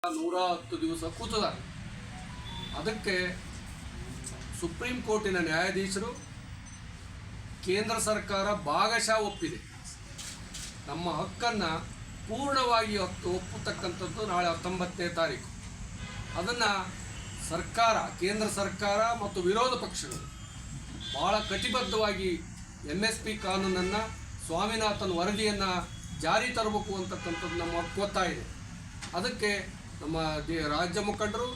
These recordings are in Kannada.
110 ದಿವಸ ಕೂತದ. ಅದಕ್ಕೆ ಸುಪ್ರೀಂ ಕೋರ್ಟಿನ ನ್ಯಾಯಾಧೀಶರು ಕೇಂದ್ರ ಸರ್ಕಾರ ಭಾಗಶಃ ಒಪ್ಪಿದೆ. ನಮ್ಮ ಹಕ್ಕನ್ನು ಪೂರ್ಣವಾಗಿ ಒಪ್ಪತಕ್ಕಂಥದ್ದು ನಾಳೆ 19ನೇ ತಾರೀಕು. ಅದನ್ನು ಸರ್ಕಾರ, ಕೇಂದ್ರ ಸರ್ಕಾರ ಮತ್ತು ವಿರೋಧ ಪಕ್ಷಗಳು ಭಾಳ ಕಟಿಬದ್ಧವಾಗಿ MSP ಕಾನೂನನ್ನು, ಸ್ವಾಮಿನಾಥನ್ ವರದಿಯನ್ನು ಜಾರಿ ತರಬೇಕು ಅಂತಕ್ಕಂಥದ್ದು ನಮ್ಮ ಒತ್ತಾಯ ಇದೆ. ಅದಕ್ಕೆ ನಮ್ಮ ರಾಜ್ಯ ಮುಖಂಡರು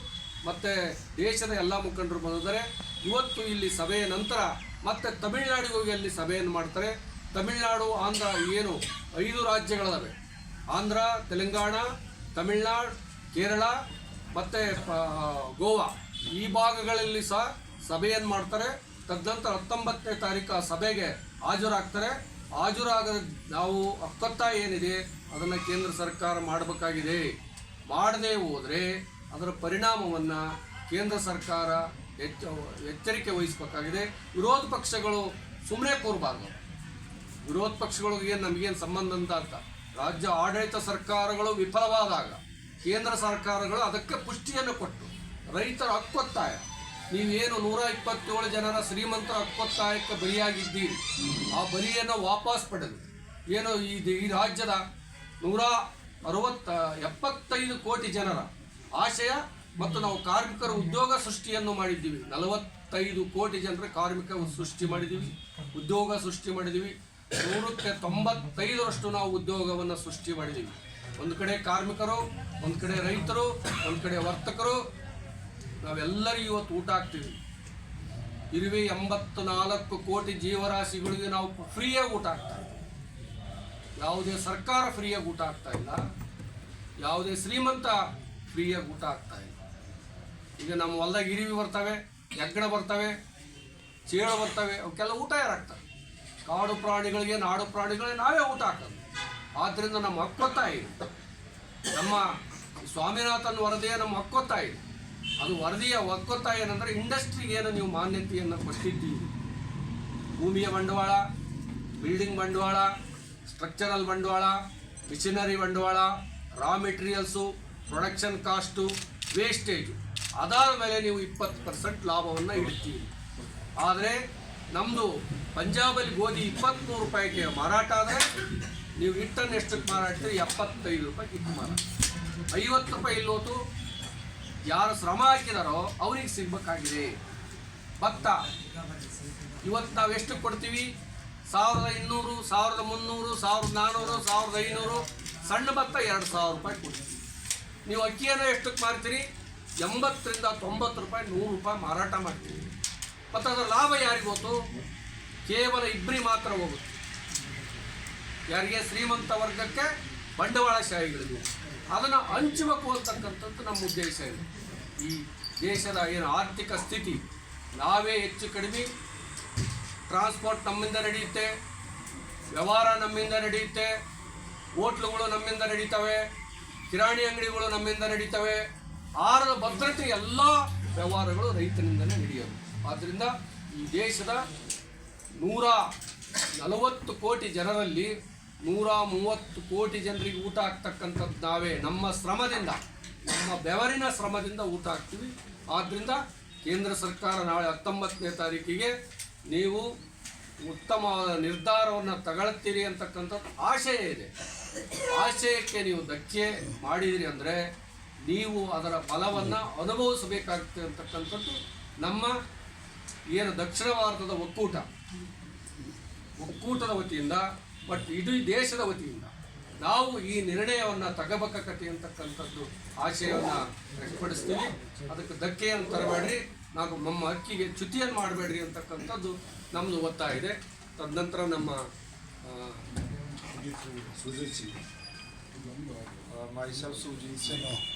ಮತ್ತು ದೇಶದ ಎಲ್ಲ ಮುಖಂಡರು ಬಂದಿದ್ದಾರೆ. ಇವತ್ತು ಇಲ್ಲಿ ಸಭೆಯ ನಂತರ ಮತ್ತೆ ತಮಿಳುನಾಡಿಗೆ ಹೋಗಿ ಅಲ್ಲಿ ಸಭೆಯನ್ನು ಮಾಡ್ತಾರೆ. ತಮಿಳುನಾಡು, ಆಂಧ್ರ ಏನು 5 ರಾಜ್ಯಗಳಿವೆ, ಆಂಧ್ರ, ತೆಲಂಗಾಣ, ತಮಿಳುನಾಡು, ಕೇರಳ ಮತ್ತು ಗೋವಾ, ಈ ಭಾಗಗಳಲ್ಲಿ ಸಹ ಸಭೆಯನ್ನು ಮಾಡ್ತಾರೆ. ತದನಂತರ 19ನೇ ತಾರೀಕು ಆ ಸಭೆಗೆ ಹಾಜರಾಗ್ತಾರೆ. ಹಾಜರಾಗದ ನಾವು ಹಕ್ಕೊತ್ತಾಯ ಏನಿದೆ ಅದನ್ನು ಕೇಂದ್ರ ಸರ್ಕಾರ ಮಾಡಬೇಕಾಗಿದೆ. ಮಾಡದೇ ಹೋದರೆ ಅದರ ಪರಿಣಾಮವನ್ನು ಕೇಂದ್ರ ಸರ್ಕಾರ ಎಚ್ಚರಿಕೆ ವಹಿಸಬೇಕಾಗಿದೆ. ವಿರೋಧ ಪಕ್ಷಗಳು ಸುಮ್ಮನೆ ಕೂರಬಾರ್ದು. ವಿರೋಧ ಪಕ್ಷಗಳಿಗೆ ನಮಗೇನು ಸಂಬಂಧ ಅಂತ ರಾಜ್ಯ ಆಡಳಿತ ಸರ್ಕಾರಗಳು ವಿಫಲವಾದಾಗ ಕೇಂದ್ರ ಸರ್ಕಾರಗಳು ಅದಕ್ಕೆ ಪುಷ್ಟಿಯನ್ನು ಕೊಟ್ಟು ರೈತರ ಹಕ್ಕೊತ್ತಾಯ, ನೀವೇನು 127 ಜನರ ಶ್ರೀಮಂತರ ಹಕ್ಕೊತ್ತಾಯಕ್ಕೆ ಬಲಿಯಾಗಿದ್ದೀರಿ, ಆ ಬಲಿಯನ್ನು ವಾಪಸ್ ಪಡೆದು ಏನು ಈ ರಾಜ್ಯದ 175 ಕೋಟಿ ಜನರ ಆಶಯ ಮತ್ತು ನಾವು ಕಾರ್ಮಿಕರ ಉದ್ಯೋಗ ಸೃಷ್ಟಿಯನ್ನು ಮಾಡಿದ್ದೀವಿ. 45 ಕೋಟಿ ಜನರ ಕಾರ್ಮಿಕ ಸೃಷ್ಟಿ ಮಾಡಿದ್ದೀವಿ, ಉದ್ಯೋಗ ಸೃಷ್ಟಿ ಮಾಡಿದ್ದೀವಿ. 100ಕ್ಕೆ 95ರಷ್ಟು ನಾವು ಉದ್ಯೋಗವನ್ನು ಸೃಷ್ಟಿ ಮಾಡಿದ್ದೀವಿ. ಒಂದು ಕಡೆ ಕಾರ್ಮಿಕರು, ಒಂದು ಕಡೆ ರೈತರು, ಒಂದು ಕಡೆ ವರ್ತಕರು, ನಾವೆಲ್ಲರಿಗೂ ಇವತ್ತು ಊಟ ಹಾಕ್ತೀವಿ. 84 ಕೋಟಿ ಜೀವರಾಶಿಗಳಿಗೆ ನಾವು ಫ್ರೀಯಾಗಿ ಊಟ ಹಾಕ್ತಾ ಇದ್ದೀವಿ. ಯಾವುದೇ ಸರ್ಕಾರ ಫ್ರೀಯಾಗಿ ಊಟ ಆಗ್ತಾ ಇಲ್ಲ, ಯಾವುದೇ ಶ್ರೀಮಂತ ಫ್ರೀಯಾಗಿ ಊಟ ಆಗ್ತಾ ಇಲ್ಲ. ಈಗ ನಮ್ಮ ಹೊಲ್ದಾಗ ಇರಿವಿ ಬರ್ತವೆ, ಹೆಗ್ಗಣ ಬರ್ತವೆ, ಚೇಳು ಬರ್ತವೆ, ಅವಕ್ಕೆಲ್ಲ ಊಟ ಯಾರಾಗ್ತವೆ? ಕಾಡು ಪ್ರಾಣಿಗಳಿಗೆ, ನಾಡು ಪ್ರಾಣಿಗಳಿಗೆ ನಾವೇ ಊಟ ಹಾಕೋದು. ಆದ್ದರಿಂದ ನಮ್ಮ ಹಕ್ಕೊತ್ತಾಯ ಇದೆ. ನಮ್ಮ ಸ್ವಾಮಿನಾಥನ್ ವರದಿಯ ನಮ್ಮ ಹಕ್ಕೊತ್ತಾಯ ಇದೆ. ಅದು ವರದಿಯ ಹಕ್ಕೊತ್ತಾಯ ಏನಂದರೆ, ಇಂಡಸ್ಟ್ರಿಗೆ ಏನು ನೀವು ಮಾನ್ಯತೆಯನ್ನು ಕೊಟ್ಟಿದ್ದೀರಿ, ಭೂಮಿಯ ಬಂಡವಾಳ, ಬಿಲ್ಡಿಂಗ್ ಬಂಡವಾಳ, ಸ್ಟ್ರಕ್ಚರಲ್ ಬಂಡವಾಳ, ಮಿಷನರಿ ಬಂಡವಾಳ, ರಾ ಮೆಟೀರಿಯಲ್ಸು, ಪ್ರೊಡಕ್ಷನ್ ಕಾಸ್ಟು, ವೇಸ್ಟೇಜು, ಅದಾದ ಮೇಲೆ ನೀವು 20% ಲಾಭವನ್ನು ಇಡ್ತೀರಿ. ಆದರೆ ನಮ್ಮದು ಪಂಜಾಬಲ್ಲಿ ಗೋಧಿ 23 ರೂಪಾಯಿಗೆ ಮಾರಾಟ ಆದರೆ ನೀವು ಹಿಟ್ಟನ್ನು ಎಷ್ಟಕ್ಕೆ ಮಾರಾಡ್ತೀರಿ? 75 ರೂಪಾಯಿ ಹಿಟ್ಟು ಮಾರಾಟ. 50 ರೂಪಾಯಿ ಇಲ್ಲೋತು ಯಾರು ಶ್ರಮ ಹಾಕಿದಾರೋ ಅವ್ರಿಗೆ ಸಿಗಬೇಕಾಗಿದೆ. ಭತ್ತ ಇವತ್ತು ನಾವು ಎಷ್ಟು ಕೊಡ್ತೀವಿ? 1200, 1300, 1400, 1500. ಸಣ್ಣ ಭತ್ತ 2000 ರೂಪಾಯಿ ಕೊಡ್ತೀವಿ. ನೀವು ಅಕ್ಕಿಯನ್ನು ಎಷ್ಟಕ್ಕೆ ಮಾರ್ತೀರಿ? 80 ರಿಂದ 90 ರೂಪಾಯಿ, 100 ರೂಪಾಯಿ ಮಾರಾಟ ಮಾಡ್ತೀವಿ. ಮತ್ತು ಅದರ ಲಾಭ ಯಾರಿಗೆ ಗೊತ್ತು? ಕೇವಲ ಇಬ್ಬರಿಗೆ ಮಾತ್ರ ಹೋಗುತ್ತೆ. ಯಾರಿಗೆ? ಶ್ರೀಮಂತ ವರ್ಗಕ್ಕೆ, ಬಂಡವಾಳಶಾಹಿಗಳಿಗೆ. ಅದನ್ನು ಹಂಚಬೇಕು ಅಂತಕ್ಕಂಥದ್ದು ನಮ್ಮ ಉದ್ದೇಶ ಇದೆ. ಈ ದೇಶದ ಏನು ಆರ್ಥಿಕ ಸ್ಥಿತಿ, ನಾವೇ ಹೆಚ್ಚು ಕಡಿಮೆ ಟ್ರಾನ್ಸ್ಪೋರ್ಟ್ ನಮ್ಮಿಂದ ನಡೆಯುತ್ತೆ, ವ್ಯವಹಾರ ನಮ್ಮಿಂದ ನಡೆಯುತ್ತೆ, ಹೋಟ್ಲುಗಳು ನಮ್ಮಿಂದ ನಡೀತವೆ, ಕಿರಾಣಿ ಅಂಗಡಿಗಳು ನಮ್ಮಿಂದ ನಡೀತವೆ. ಆಹಾರದ ಭದ್ರತೆ ಎಲ್ಲ ವ್ಯವಹಾರಗಳು ರೈತನಿಂದಲೇ ನಡೆಯೋದು. ಆದ್ದರಿಂದ ಈ ದೇಶದ 140 ಕೋಟಿ ಜನರಲ್ಲಿ 130 ಕೋಟಿ ಜನರಿಗೆ ಊಟ ಆಗ್ತಕ್ಕಂಥದ್ದು ನಾವೇ ನಮ್ಮ ಶ್ರಮದಿಂದ, ನಮ್ಮ ಬೆವರಿನ ಶ್ರಮದಿಂದ ಊಟ ಹಾಕ್ತೀವಿ. ಆದ್ದರಿಂದ ಕೇಂದ್ರ ಸರ್ಕಾರ ನಾಳೆ 19ನೇ ತಾರೀಕಿಗೆ ನೀವು ಉತ್ತಮವಾದ ನಿರ್ಧಾರವನ್ನು ತಗೊಳ್ತೀರಿ ಅಂತಕ್ಕಂಥದ್ದು ಆಶಯ ಇದೆ. ಆಶಯಕ್ಕೆ ನೀವು ಧಕ್ಕೆ ಮಾಡಿದಿರಿ ಅಂದರೆ ನೀವು ಅದರ ಫಲವನ್ನು ಅನುಭವಿಸಬೇಕಾಗುತ್ತೆ ಅಂತಕ್ಕಂಥದ್ದು ನಮ್ಮ ಏನು ದಕ್ಷಿಣ ಭಾರತದ ಒಕ್ಕೂಟದ ವತಿಯಿಂದ ಮತ್ತು ಇಡೀ ದೇಶದ ವತಿಯಿಂದ ನಾವು ಈ ನಿರ್ಣಯವನ್ನು ತಗೋಬೇಕಾಗತ್ತೆ ಅಂತಕ್ಕಂಥದ್ದು ಆಶಯವನ್ನು ವ್ಯಕ್ತಪಡಿಸ್ತೀವಿ. ಅದಕ್ಕೆ ಧಕ್ಕೆಯನ್ನು ತರಬೇಡ್ರಿ, ನಾವು ನಮ್ಮ ಹಕ್ಕಿಗೆ ಚ್ಯುತಿಯನ್ನು ಮಾಡಬೇಡ್ರಿ ಅಂತಕ್ಕಂಥದ್ದು ನಮ್ಮದು ಒತ್ತಾಯ ಇದೆ. ತದನಂತರ ನಮ್ಮ myself Sujit Singh